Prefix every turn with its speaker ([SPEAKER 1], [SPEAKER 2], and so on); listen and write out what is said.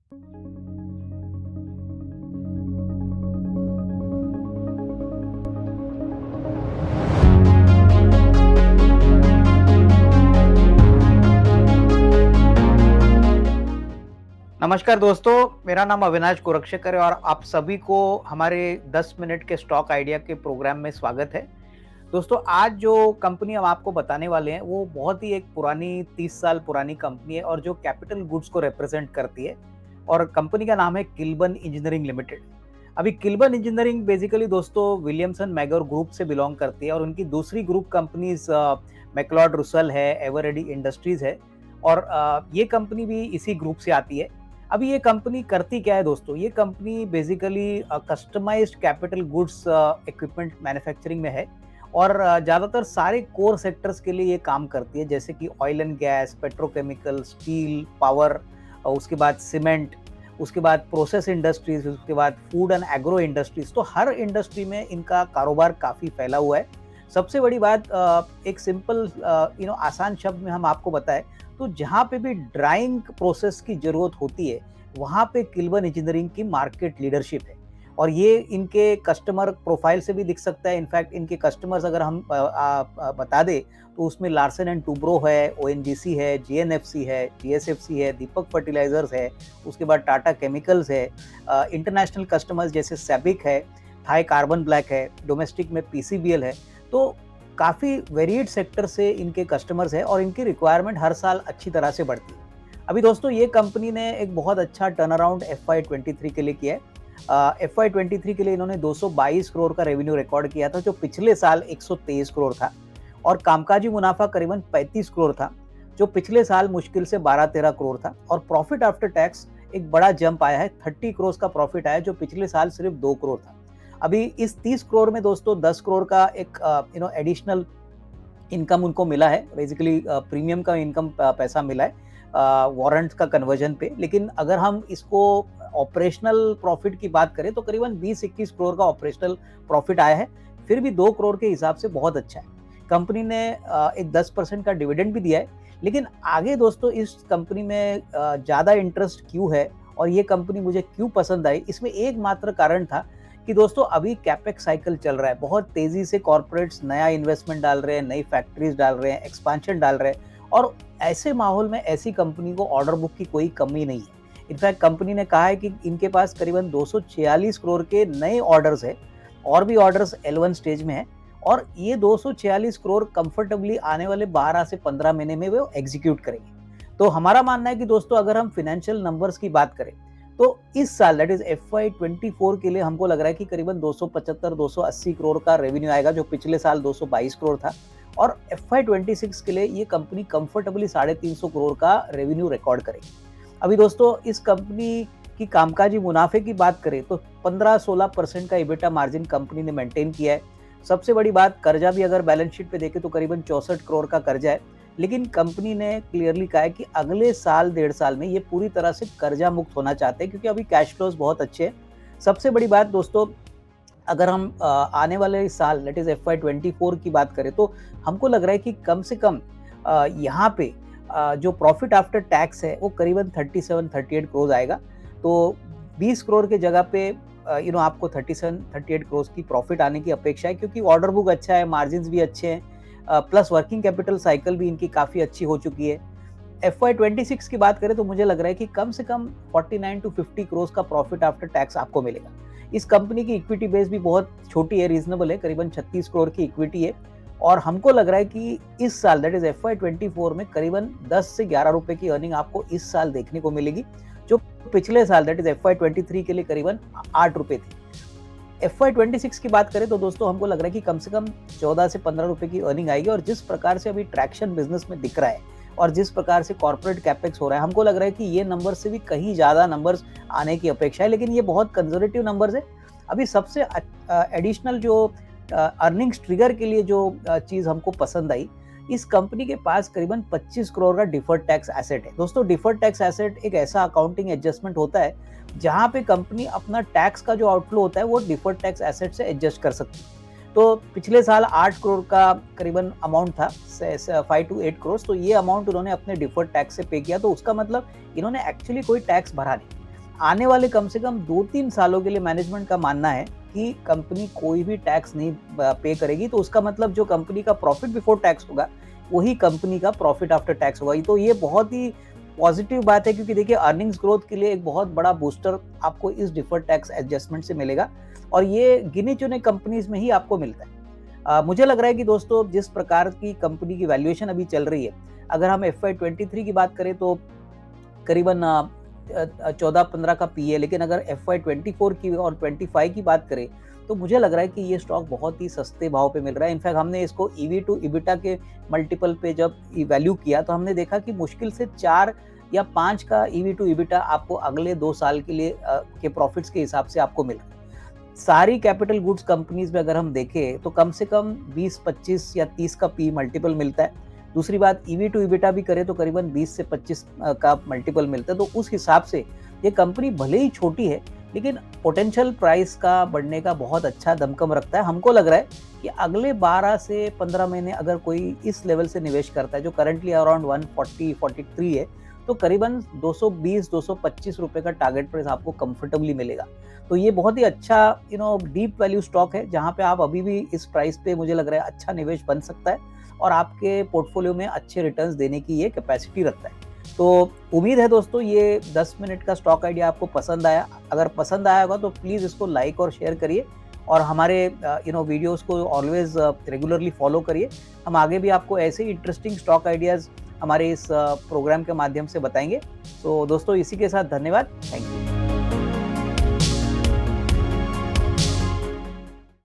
[SPEAKER 1] नमस्कार दोस्तों, मेरा नाम अविनाश गोरक्षकर है और आप सभी को हमारे 10 मिनट के स्टॉक आइडिया के प्रोग्राम में स्वागत है। दोस्तों, आज जो कंपनी हम आपको बताने वाले हैं, वो बहुत ही एक पुरानी 30 साल पुरानी कंपनी है और जो कैपिटल गुड्स को रिप्रेजेंट करती है और कंपनी का नाम है किल्बन इंजीनियरिंग लिमिटेड। अभी किल्बन इंजीनियरिंग बेसिकली दोस्तों विलियमसन मैगर ग्रुप से बिलोंग करती है और उनकी दूसरी ग्रुप कंपनीज मैक्लोड रुसेल है, एवरेडी इंडस्ट्रीज है और ये कंपनी भी इसी ग्रुप से आती है। अभी ये कंपनी करती क्या है दोस्तों, ये company basically customised capital goods equipment manufacturing में है और ज़्यादातर सारे कोर सेक्टर्स के लिए ये काम करती है, जैसे कि oil and gas, petrochemical, steel, power, उसके बाद सीमेंट, उसके बाद प्रोसेस इंडस्ट्रीज, उसके बाद फूड एंड एग्रो इंडस्ट्रीज। तो हर इंडस्ट्री में इनका कारोबार काफ़ी फैला हुआ है। सबसे बड़ी बात, एक सिंपल आसान शब्द में हम आपको बताएं तो जहाँ पे भी ड्राइंग प्रोसेस की ज़रूरत होती है, वहाँ पे किल्बन इंजीनियरिंग की मार्केट लीडरशिप है और ये इनके कस्टमर प्रोफाइल से भी दिख सकता है। इनफैक्ट इनके कस्टमर्स अगर हम बता दें तो उसमें लार्सन एंड टूब्रो है, ओएनजीसी है, जीएनएफसी है, जीएसएफसी है, दीपक फर्टिलाइजर्स है, उसके बाद टाटा केमिकल्स है, इंटरनेशनल कस्टमर्स जैसे सैबिक है, थाई कार्बन ब्लैक है, डोमेस्टिक में पीसीबीएल है। तो काफ़ी वेरिएड सेक्टर से इनके कस्टमर्स है और इनकी रिक्वायरमेंट हर साल अच्छी तरह से बढ़ती है। अभी दोस्तों ये कंपनी ने एक बहुत अच्छा टर्न अराउंड FY23 के लिए किया है। FY23 के लिए इन्होंने 222 करोड़ का रेवेन्यू रिकॉर्ड किया था, जो पिछले साल 123 करोड़ था और कामकाजी मुनाफा करीबन 35 करोड़ था, जो पिछले साल मुश्किल से 12-13 करोड़ था और प्रॉफिट आफ्टर टैक्स एक बड़ा जंप आया है, 30 करोड़ का प्रॉफिट आया, जो पिछले साल सिर्फ 2 करोड़ था। अभी इस 30 करोड़ में दोस्तों 10 करोड़ का एक एडिशनल इनकम उनको मिला है, बेसिकली प्रीमियम का इनकम पैसा मिला है वारंट का कन्वर्जन पे। लेकिन अगर हम इसको ऑपरेशनल प्रॉफिट की बात करें तो करीबन 20-21 करोड़ का ऑपरेशनल प्रॉफिट आया है, फिर भी 2 करोड़ के हिसाब से बहुत अच्छा है। कंपनी ने एक 10% का डिविडेंड भी दिया है। लेकिन आगे दोस्तों इस कंपनी में ज़्यादा इंटरेस्ट क्यों है और ये कंपनी मुझे क्यों पसंद आई, इसमें एकमात्र कारण था कि दोस्तों अभी कैपेक्स साइकिल चल रहा है, बहुत तेजी से कॉर्पोरेट्स नया इन्वेस्टमेंट डाल रहे हैं, नई फैक्ट्रीज डाल रहे हैं, एक्सपांशन डाल रहे हैं और ऐसे माहौल में ऐसी कंपनी को ऑर्डर बुक की कोई कमी नहीं है। इनफैक्ट कंपनी ने कहा है कि इनके पास करीबन 246 करोड़ के नए ऑर्डर्स है और भी ऑर्डर्स L1 स्टेज में है और ये 246 करोड़ कंफर्टेबली आने वाले 12 से 15 महीने में वो एग्जीक्यूट करेंगे। तो हमारा मानना है कि दोस्तों अगर हम फाइनेंशियल नंबर्स की बात करें तो इस साल दैट इज FY24 के लिए हमको लग रहा है कि करीबन 275-280 करोड़ का रेवेन्यू आएगा, जो पिछले साल 222 करोड़ था और FY26 के लिए ये कंपनी कंफर्टेबली 350 करोड़ का रेवेन्यू रिकॉर्ड करेगी। अभी दोस्तों इस कंपनी की कामकाजी मुनाफे की बात करें तो 15-16% का EBITDA मार्जिन कंपनी ने मेंटेन किया है। सबसे बड़ी बात, कर्जा भी अगर बैलेंस शीट पे देखें तो करीबन 64 करोड़ का कर्जा है, लेकिन कंपनी ने क्लियरली कहा है कि अगले साल 1.5 साल में ये पूरी तरह से कर्जा मुक्त होना चाहते हैं, क्योंकि अभी कैश फ्लोज बहुत अच्छे हैं। सबसे बड़ी बात दोस्तों, अगर हम आने वाले साल दैट इज FY24 की बात करें तो हमको लग रहा है कि कम से कम यहाँ पे जो प्रॉफिट आफ्टर टैक्स है वो करीबन 37-38 करोड़ आएगा। तो 20 करोड़ के जगह पे आपको 37-38 करोड़ की प्रॉफिट आने की अपेक्षा है, क्योंकि ऑर्डर बुक अच्छा है, मार्जिन भी अच्छे हैं, प्लस वर्किंग कैपिटल साइकिल भी इनकी काफ़ी अच्छी हो चुकी है। FY26 की बात करें तो मुझे लग रहा है कि कम से कम 49-50 करोड़ का प्रॉफिट आफ्टर टैक्स आपको मिलेगा। इस कंपनी की इक्विटी बेस भी बहुत छोटी है, रीजनेबल है, करीबन 36 करोड़ की इक्विटी है और हमको लग रहा है कि इस साल दैट इज FY24 में करीबन 10 से 11 रुपए की अर्निंग आपको इस साल देखने को मिलेगी, जो पिछले साल दैट इज FY23 के लिए करीबन 8 रुपए थी। FY26 की बात करें तो दोस्तों हमको लग रहा है कि कम से कम 14 से 15 रुपए की अर्निंग आएगी और जिस प्रकार से अभी ट्रैक्शन बिजनेस में दिख रहा है और जिस प्रकार से कॉर्पोरेट कैपेक्स हो रहा है, हमको लग रहा है कि ये नंबर से भी कहीं ज़्यादा नंबर्स आने की अपेक्षा है, लेकिन ये बहुत कंजर्वेटिव नंबर्स है। अभी सबसे एडिशनल जो अर्निंग्स ट्रिगर के लिए जो चीज़ हमको पसंद आई, इस कंपनी के पास करीबन 25 करोड़ का डिफर्ड टैक्स एसेट है। दोस्तों डिफर्ड टैक्स एसेट एक ऐसा अकाउंटिंग एडजस्टमेंट होता है जहां पे कंपनी अपना टैक्स का जो आउटफ्लो होता है वो डिफर्ड टैक्स एसेट से एडजस्ट कर सकती है। तो पिछले साल 8 करोड़ का करीबन अमाउंट था, 5 to 8 करोड़, तो ये अमाउंट उन्होंने अपने डिफर्ड टैक्स से पे किया, तो उसका मतलब इन्होंने एक्चुअली कोई टैक्स भरा नहीं। आने वाले कम से कम 2-3 सालों के लिए मैनेजमेंट का मानना है कि कंपनी कोई भी टैक्स नहीं पे करेगी, तो उसका मतलब जो कंपनी का प्रॉफिट बिफोर टैक्स होगा, वही कंपनी का प्रॉफिट आफ्टर टैक्स होगा। तो ये बहुत ही पॉजिटिव बात है, क्योंकि देखिए अर्निंग्स ग्रोथ के लिए एक बहुत बड़ा बूस्टर आपको इस डिफर्ड टैक्स एडजस्टमेंट से मिलेगा, और ये गिने-चुने कंपनीज़ में ही आपको मिलता है। मुझे लग रहा है कि दोस्तों जिस प्रकार की कंपनी की वैल्यूएशन अभी चल रही है, अगर हम FY 23 की बात करें तो करीबन 14-15 का पी है, लेकिन अगर FY 24 की और 25 की बात करें तो मुझे लग रहा है कि ये स्टॉक बहुत ही सस्ते भाव पे मिल रहा है। इनफैक्ट हमने इसको ईवी टू इबिटा के मल्टीपल पे जब वैल्यू किया तो हमने देखा कि मुश्किल से 4 या 5 का ईवी टू इबिटा आपको अगले 2 साल के लिए के प्रॉफिट्स के हिसाब से आपको मिल रहा है। सारी कैपिटल गुड्स कंपनीज में अगर हम देखें तो कम से कम 20, 25 या 30 का पी मल्टीपल मिलता है। दूसरी बात, ईवी टू इबिटा भी करें तो करीबन 20 से 25 का मल्टीपल मिलता है। तो उस हिसाब से ये कंपनी भले ही छोटी है, लेकिन पोटेंशियल प्राइस का बढ़ने का बहुत अच्छा दमखम रखता है। हमको लग रहा है कि अगले 12 से 15 महीने अगर कोई इस लेवल से निवेश करता है, जो करंटली अराउंड 140-143 है, तो करीबन 220-225 रुपए का टारगेट प्राइस आपको कंफर्टेबली मिलेगा। तो ये बहुत ही अच्छा डीप वैल्यू स्टॉक है, जहाँ पे आप अभी भी इस प्राइस पे मुझे लग रहा है अच्छा निवेश बन सकता है, और आपके पोर्टफोलियो में अच्छे रिटर्न्स देने की ये कैपेसिटी रखता है। तो उम्मीद है दोस्तों ये 10 मिनट का स्टॉक आइडिया आपको पसंद आया। अगर पसंद आया होगा तो प्लीज़ इसको लाइक और शेयर करिए, और हमारे वीडियोस को ऑलवेज रेगुलरली फॉलो करिए। हम आगे भी आपको ऐसे ही इंटरेस्टिंग स्टॉक आइडियाज़ हमारे इस प्रोग्राम के माध्यम से बताएंगे। तो दोस्तों इसी के साथ धन्यवाद। Thank you.